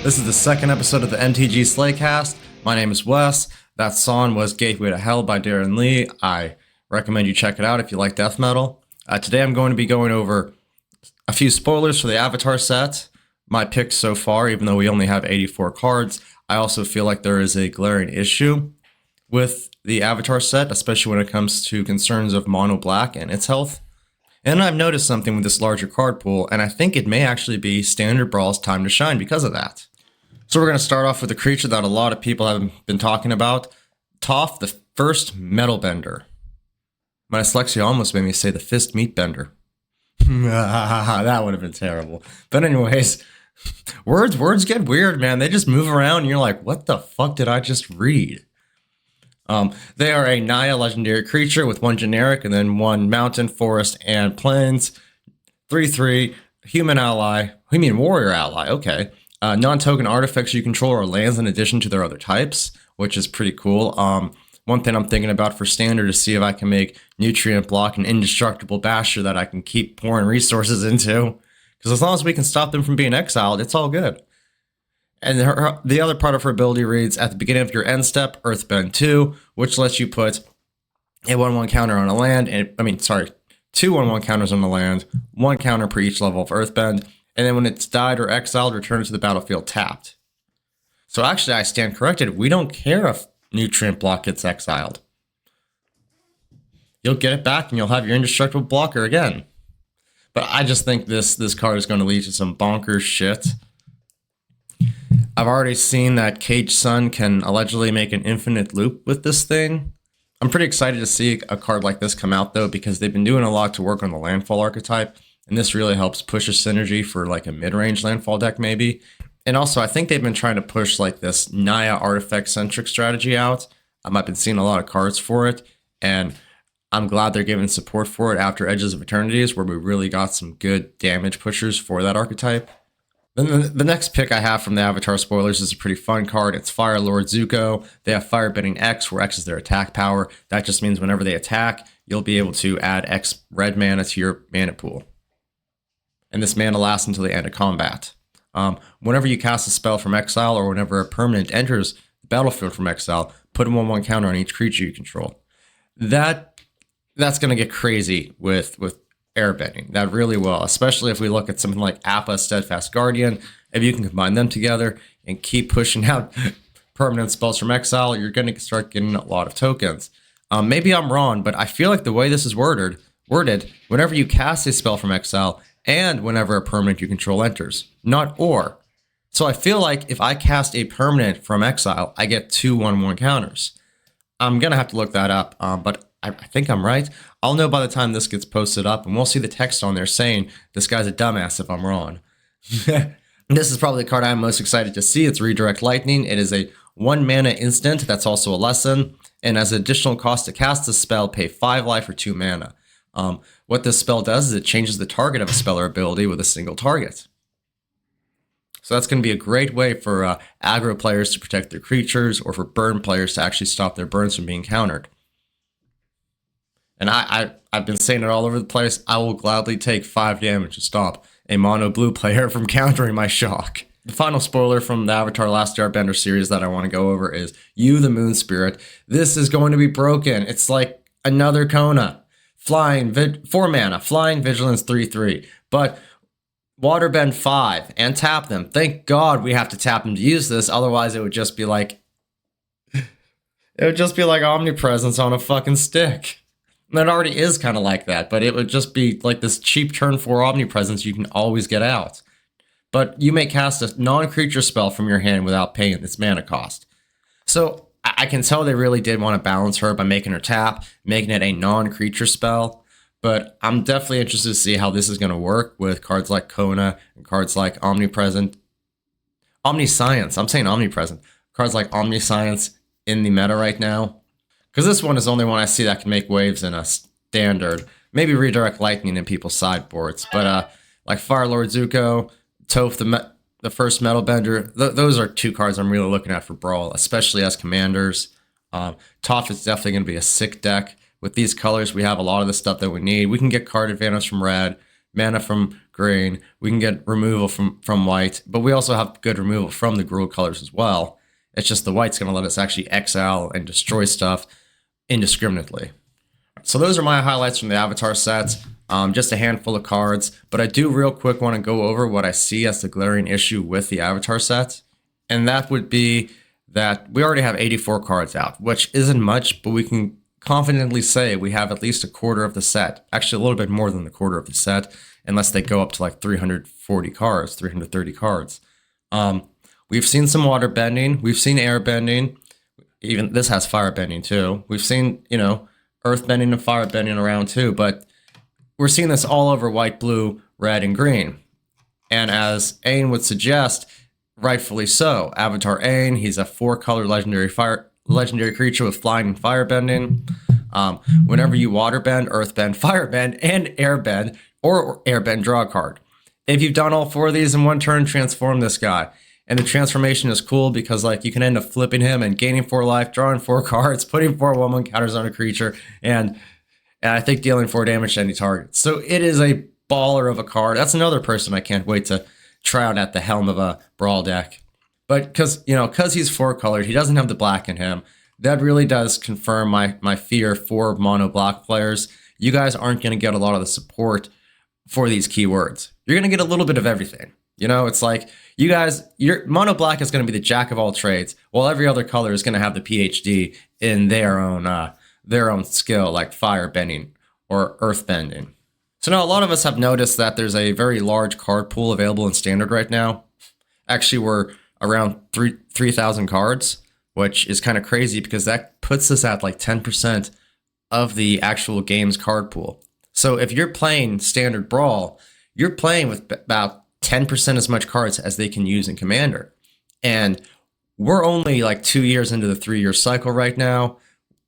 This is the second episode of the MTG Slaycast. My name is Wes. That song was Gateway to Hell by Darren Lee. I recommend you check it out if you like death metal. Today I'm going to be going over a few spoilers for the Avatar set, my picks so far, even though we only have 84 cards. I also feel like there is a glaring issue with the Avatar set, especially when it comes to concerns of mono black and its health. And I've noticed something with this larger card pool, and I think it may actually be Standard Brawl's time to shine because of that. So we're going to start off with a creature that a lot of people have been talking about, Toph, the first Metal Bender. My dyslexia almost made me say the Fist Meat Bender. That would have been terrible. But anyways, words get weird, man. They just move around, and you're like, what the fuck did I just read? They are a Naya legendary creature with one generic and then one mountain, forest, and plains. 3/3, human warrior ally, okay. Non-token artifacts you control are lands in addition to their other types, which is pretty cool. One thing I'm thinking about for standard is see if I can make Nutrient Block an indestructible basher that I can keep pouring resources into. Because as long as we can stop them from being exiled, it's all good. And the other part of her ability reads, at the beginning of your end step, Earthbend 2, which lets you put a 1/1 counter on a land, two 1/1 counters on the land, one counter per each level of Earthbend, and then when it's died or exiled, return it to the battlefield tapped. So actually, I stand corrected. We don't care if Nutrient Block gets exiled. You'll get it back, and you'll have your indestructible blocker again. But I just think this card is going to lead to some bonkers shit. I've already seen that Cage Sun can allegedly make an infinite loop with this thing. I'm pretty excited to see a card like this come out, though, because they've been doing a lot to work on the landfall archetype, and this really helps push a synergy for like a mid-range landfall deck, maybe. And also, I think they've been trying to push like this Naya artifact-centric strategy out. I've been seeing a lot of cards for it, and I'm glad they're giving support for it after Edges of Eternities, where we really got some good damage pushers for that archetype. Then the next pick I have from the Avatar spoilers is a pretty fun card. It's Fire Lord Zuko. They have Firebending X, where X is their attack power. That just means whenever they attack, you'll be able to add X red mana to your mana pool. And this mana lasts until the end of combat. Whenever you cast a spell from exile, or whenever a permanent enters the battlefield from exile, put a 1/1 counter on each creature you control. That's going to get crazy with airbending. That really will, especially if we look at something like Appa, Steadfast Guardian. If you can combine them together and keep pushing out permanent spells from exile, you're going to start getting a lot of tokens. Maybe I'm wrong, but I feel like the way this is worded, whenever you cast a spell from exile and whenever a permanent you control enters, not or. So I feel like if I cast a permanent from exile, I get two 1/1 counters. I'm going to have to look that up, but I think I'm right. I'll know by the time this gets posted up, and we'll see the text on there saying, this guy's a dumbass if I'm wrong. This is probably the card I'm most excited to see. It's Redirect Lightning. It is a 1 mana instant that's also a lesson, and as an additional cost to cast the spell, pay 5 life or 2 mana. What this spell does is it changes the target of a spell or ability with a single target. So that's going to be a great way for aggro players to protect their creatures, or for burn players to actually stop their burns from being countered. And I've been saying it all over the place. I will gladly take 5 damage to stop a mono blue player from countering my shock. The final spoiler from the Avatar Last Airbender series that I want to go over is You, the Moon Spirit. This is going to be broken. It's like another Kona. 4 mana, flying, vigilance 3/3. But waterbend 5 and tap them. Thank God we have to tap them to use this. Otherwise, it would just be like omnipresence on a fucking stick. And it already is kind of like that, but it would just be like this cheap turn 4 omnipresence you can always get out. But you may cast a non-creature spell from your hand without paying its mana cost. So I can tell they really did want to balance her by making her tap, making it a non-creature spell. But I'm definitely interested to see how this is going to work with cards like Kona and cards like Omniscience. I'm saying Omnipresent. Cards like Omniscience in the meta right now. Because this one is the only one I see that can make waves in a standard. Maybe Redirect Lightning in people's sideboards. But like Fire Lord Zuko, Toph, the first Metal Bender, those are 2 cards I'm really looking at for Brawl, especially as commanders. Toph is definitely going to be a sick deck. With these colors, we have a lot of the stuff that we need. We can get card advantage from red, mana from green. We can get removal from white, but we also have good removal from the Gruul colors as well. It's just the white's going to let us actually exile and destroy stuff indiscriminately. So those are my highlights from the Avatar sets. Just a handful of cards, but I do real quick want to go over what I see as the glaring issue with the Avatar set. And that would be that we already have 84 cards out, which isn't much, but we can confidently say we have at least a quarter of the set. Actually, a little bit more than the quarter of the set, unless they go up to like 340 cards, 330 cards. We've seen some water bending. We've seen air bending. Even this has fire bending too. We've seen, earth bending and fire bending around too, but we're seeing this all over white, blue, red, and green. And as Ain would suggest, rightfully so. Avatar Ain, he's a 4-color legendary creature with flying and fire bending. Whenever you water bend, earth bend, fire bend, and air bend, or air bend, draw a card. If you've done all 4 of these in one turn, transform this guy. And the transformation is cool because you can end up flipping him and gaining 4 life, drawing 4 cards, putting 4 1/1 counters on a creature, and I think dealing 4 damage to any target. So it is a baller of a card. That's another person I can't wait to try out at the helm of a Brawl deck. But because he's 4-colored, he doesn't have the black in him. That really does confirm my fear for mono black players. You guys aren't going to get a lot of the support for these keywords. You're going to get a little bit of everything. It's like you guys, your mono black is going to be the jack of all trades, while every other color is going to have the PhD in their own skill, like fire bending or earth bending. So now a lot of us have noticed that there's a very large card pool available in Standard right now. Actually, we're around 3,000 cards, which is kind of crazy because that puts us at like 10% of the actual game's card pool. So if you're playing Standard Brawl, you're playing with about 10% as much cards as they can use in Commander. And we're only like 2 years into the 3-year cycle right now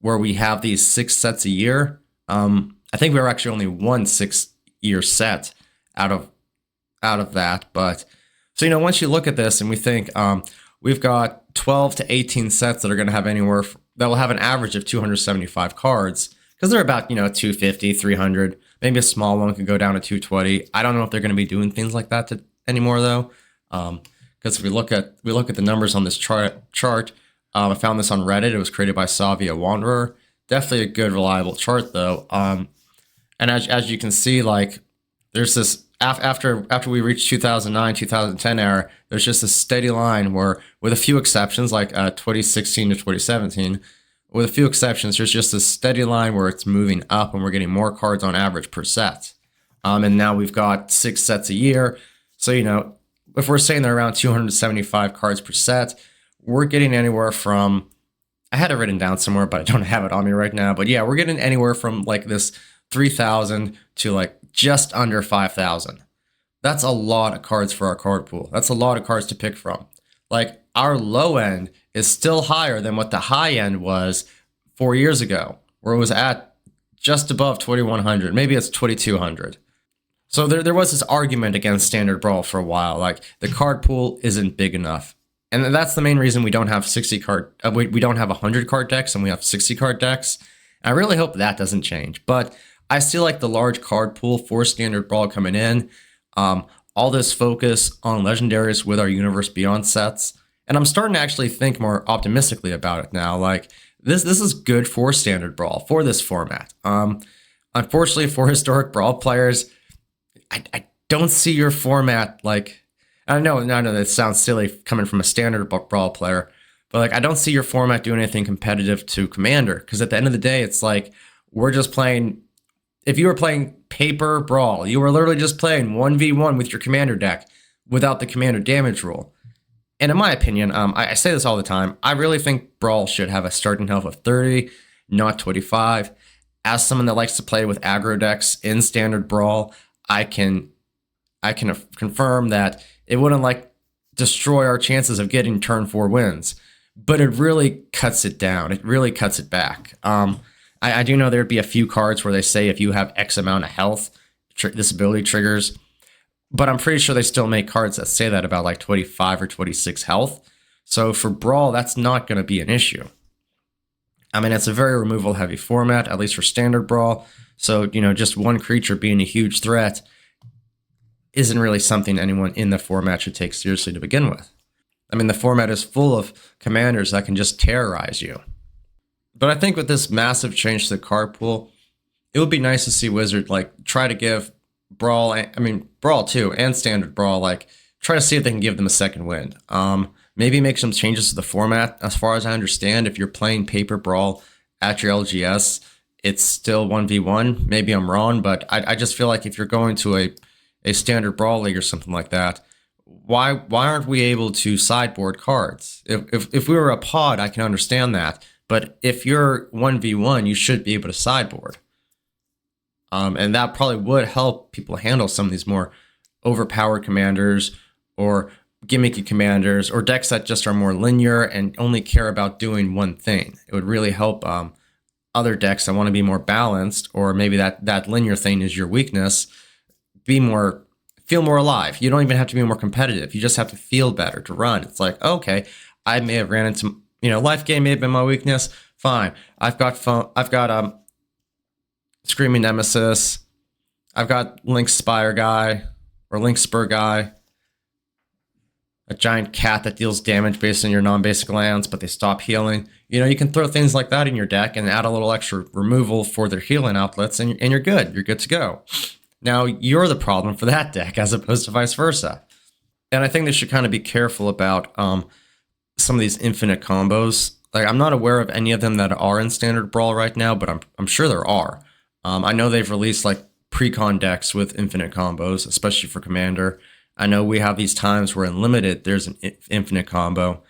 where we have these 6 sets a year. I think we were actually only 1 6-year set out of that. But so, once you look at this and we think we've got 12 to 18 sets that are going to have that will have an average of 275 cards because they're about, 250, 300. Maybe a small one could go down to 220. I don't know if they're going to be doing things like that anymore though. Because if we look at the numbers on this chart, I found this on Reddit. It was created by Savia Wanderer. Definitely a good, reliable chart though. And as you can see, there's this after we reach 2009, 2010 era, there's just a steady line where, with a few exceptions, like 2016 to 2017, with a few exceptions, there's just a steady line where it's moving up and we're getting more cards on average per set. And now we've got 6 sets a year. So, if we're saying they're around 275 cards per set, we're getting anywhere from, I had it written down somewhere, but I don't have it on me right now. But yeah, we're getting anywhere from this 3,000 to just under 5,000. That's a lot of cards for our card pool. That's a lot of cards to pick from. Our low end is still higher than what the high end was 4 years ago, where it was at just above 2,100. Maybe it's 2,200. So there was this argument against Standard Brawl for a while. The card pool isn't big enough. And that's the main reason we don't have 60 card, we don't have 100 card decks and we have 60 card decks. And I really hope that doesn't change. But I still like the large card pool for Standard Brawl coming in. All this focus on legendaries with our Universe Beyond sets. And I'm starting to actually think more optimistically about it now. This is good for Standard Brawl, for this format. Unfortunately, for historic Brawl players, I don't see your format I know that sounds silly coming from a Standard Brawl player, but I don't see your format doing anything competitive to Commander. Because at the end of the day, it's we're just playing. If you were playing paper Brawl, you were literally just playing 1v1 with your Commander deck without the Commander damage rule. And in my opinion, I say this all the time, I really think Brawl should have a starting health of 30, not 25. As someone that likes to play with aggro decks in Standard Brawl, I can confirm that it wouldn't destroy our chances of getting turn 4 wins, but it really cuts it down. It really cuts it back. I do know there'd be a few cards where they say if you have X amount of health, this ability triggers, but I'm pretty sure they still make cards that say that about 25 or 26 health. So for Brawl, that's not going to be an issue. It's a very removal heavy format, at least for Standard Brawl. So, just one creature being a huge threat isn't really something anyone in the format should take seriously to begin with. I mean, the format is full of commanders that can just terrorize you. But I think with this massive change to the card pool, it would be nice to see Wizard like try to give Brawl, Brawl 2 and Standard Brawl, like try to see if they can give them a second wind. Maybe make some changes to the format. As far as I understand, if you're playing Paper Brawl at your LGS, it's still 1v1. Maybe I'm wrong, but I just feel like if you're going to a Standard Brawl league or something like that, why aren't we able to sideboard cards? If we were a pod, I can understand that. But if you're 1v1, you should be able to sideboard. And that probably would help people handle some of these more overpowered commanders or gimmicky commanders or decks that just are more linear and only care about doing one thing. It would really help other decks that want to be more balanced, or maybe that linear thing is your weakness, feel more alive. You don't even have to be more competitive. You just have to feel better to run. It's like, okay, I may have ran into, life game may have been my weakness. Fine. I've got Screaming Nemesis. I've got Link Spire guy or Link Spur guy. A giant cat that deals damage based on your non-basic lands, but they stop healing. You can throw things like that in your deck and add a little extra removal for their healing outlets, and you're good. You're good to go. Now, you're the problem for that deck as opposed to vice versa. And I think they should kind of be careful about some of these infinite combos. Like, I'm not aware of any of them that are in Standard Brawl right now, but I'm sure there are. I know they've released like pre-con decks with infinite combos, especially for Commander. I know we have these times where in Limited, there's an infinite combo.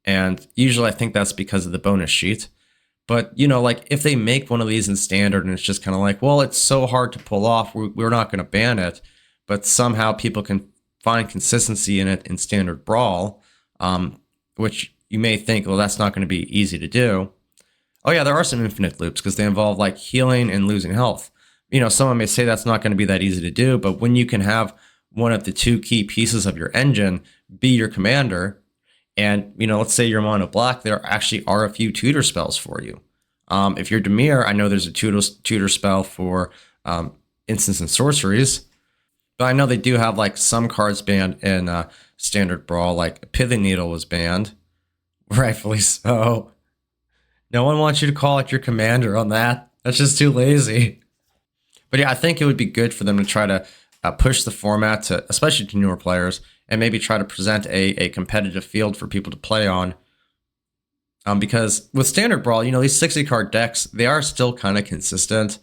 And usually I think that's because of the bonus sheet. But, like if they make one of these in Standard and it's just kind of like, well, it's so hard to pull off, we're not going to ban it. But somehow people can find consistency in it in Standard Brawl, which you may think, well, that's not going to be easy to do. Oh yeah, there are some infinite loops because they involve like healing and losing health. Someone may say that's not going to be that easy to do, but when you can have one of the two key pieces of your engine be your commander, and let's say you're mono black, there actually are a few tutor spells for you. If you're Dimir, I know there's a tutor spell for instants and sorceries, but I know they do have like some cards banned in Standard Brawl, like Pithing Needle was banned, rightfully so. No one wants you to call out your commander on that. That's just too lazy. But yeah, I think it would be good for them to try to push the format to, especially to newer players, and maybe try to present a competitive field for people to play on. Because with Standard Brawl, these 60 card decks, they are still kind of consistent.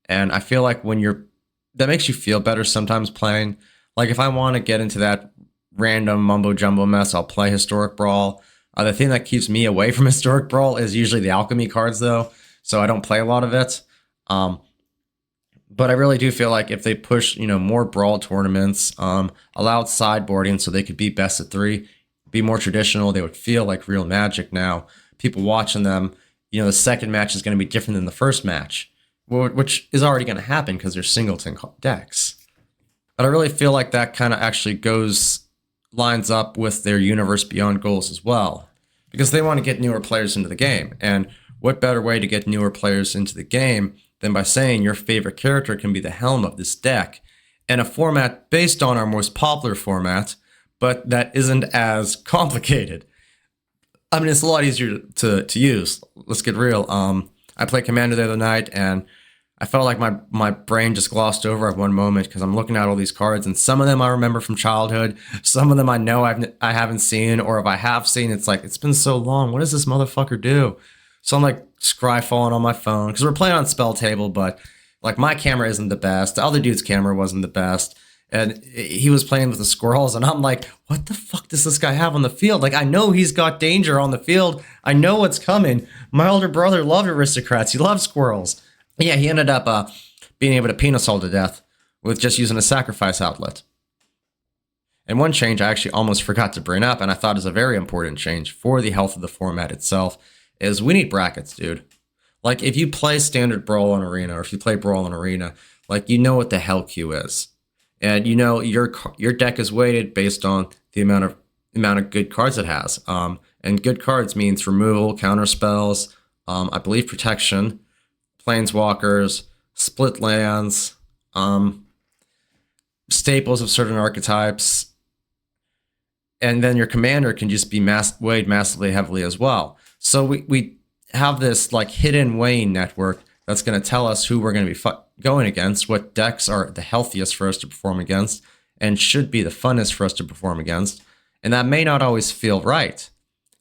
And I feel like that makes you feel better sometimes playing. Like if I want to get into that random mumbo jumbo mess, I'll play Historic Brawl. The thing that keeps me away from Historic Brawl is usually the alchemy cards though. So I don't play a lot of it. But I really do feel like if they push, more Brawl tournaments, allowed sideboarding so they could be best of 3, be more traditional, they would feel like real Magic now. People watching them, the second match is going to be different than the first match, which is already going to happen because they're singleton decks. But I really feel like that kind of actually lines up with their Universe Beyond goals as well, because they want to get newer players into the game. And what better way to get newer players into the game than by saying your favorite character can be the helm of this deck, and a format based on our most popular format, but that isn't as complicated. I mean, it's a lot easier to use. Let's get real. I played Commander the other night, and I felt like my brain just glossed over at one moment because I'm looking at all these cards, and some of them I remember from childhood. Some of them I know I haven't seen, or if I have seen, it's like, it's been so long. What does this motherfucker do? So I'm like scryfalling on my phone because we're playing on Spell Table, but like my camera isn't the best. The other dude's camera wasn't the best. And he was playing with the squirrels, and I'm like, what the fuck does this guy have on the field? Like, I know he's got danger on the field. I know what's coming. My older brother loved aristocrats. He loved squirrels. Yeah, he ended up being able to Penasol to death with just using a sacrifice outlet. And one change I actually almost forgot to bring up, and I thought is a very important change for the health of the format itself, is we need brackets, dude. Like, if you play Standard Brawl on Arena, or if you play Brawl on Arena, like, you know what the hell queue is. And your deck is weighted based on the amount of good cards it has. And good cards means removal, counter spells, I believe protection, planeswalkers, split lands, staples of certain archetypes. And then your commander can just be weighed massively heavily as well. So we have this like hidden weighing network that's going to tell us who we're going to be going against, what decks are the healthiest for us to perform against, and should be the funnest for us to perform against. And that may not always feel right.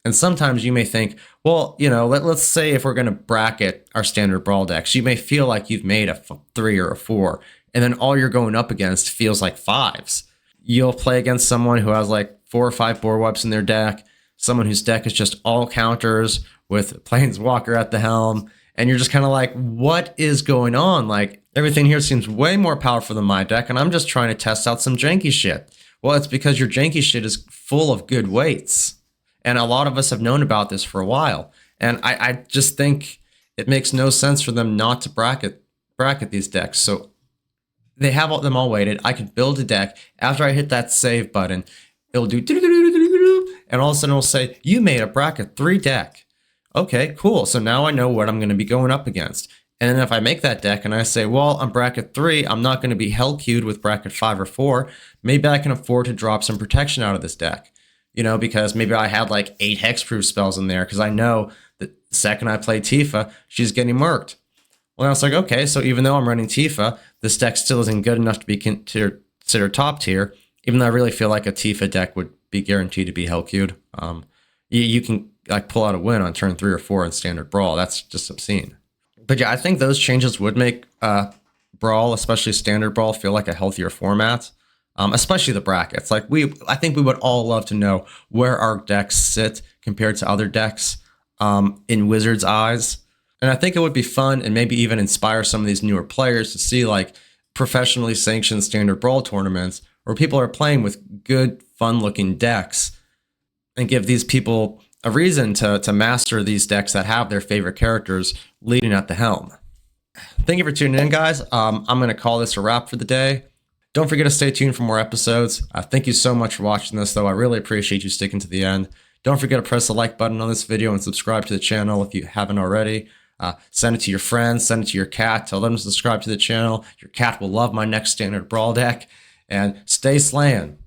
And sometimes you may think, well, you know, let's say if we're going to bracket our standard brawl decks, you may feel like you've made a 3 or a 4, and then all you're going up against feels like 5s. You'll play against someone who has like 4 or 5 board wipes in their deck, someone whose deck is just all counters with Planeswalker at the helm, and you're just kind of like, what is going on? Like, everything here seems way more powerful than my deck, and I'm just trying to test out some janky shit. Well, it's because your janky shit is full of good weights. And a lot of us have known about this for a while. And I just think it makes no sense for them not to bracket these decks. So they have them all weighted. I could build a deck. After I hit that save button, it'll do and all of a sudden it'll say, you made a bracket 3 deck. Okay, cool. So now I know what I'm going to be going up against. And then if I make that deck and I say, well, I'm bracket 3, I'm not going to be hell queued with bracket 5 or 4. Maybe I can afford to drop some protection out of this deck. You know, because maybe I had like 8 hexproof spells in there because I know that the second I play Tifa, she's getting murked. Well, I was like, okay, so even though I'm running Tifa, this deck still isn't good enough to be considered top tier, even though I really feel like a Tifa deck would be guaranteed to be hell queued. You can like pull out a win on turn 3 or 4 in Standard Brawl. That's just obscene. But yeah, I think those changes would make Brawl, especially Standard Brawl, feel like a healthier format. Especially the brackets. Like I think we would all love to know where our decks sit compared to other decks in Wizards' eyes. And I think it would be fun and maybe even inspire some of these newer players to see like professionally sanctioned Standard Brawl tournaments where people are playing with good, fun-looking decks and give these people a reason to master these decks that have their favorite characters leading at the helm. Thank you for tuning in, guys. I'm going to call this a wrap for the day. Don't forget to stay tuned for more episodes. Thank you so much for watching this, though. I really appreciate you sticking to the end. Don't forget to press the like button on this video and subscribe to the channel if you haven't already. Send it to your friends, send it to your cat, tell them to subscribe to the channel. Your cat will love my next Standard Brawl deck. And stay slaying.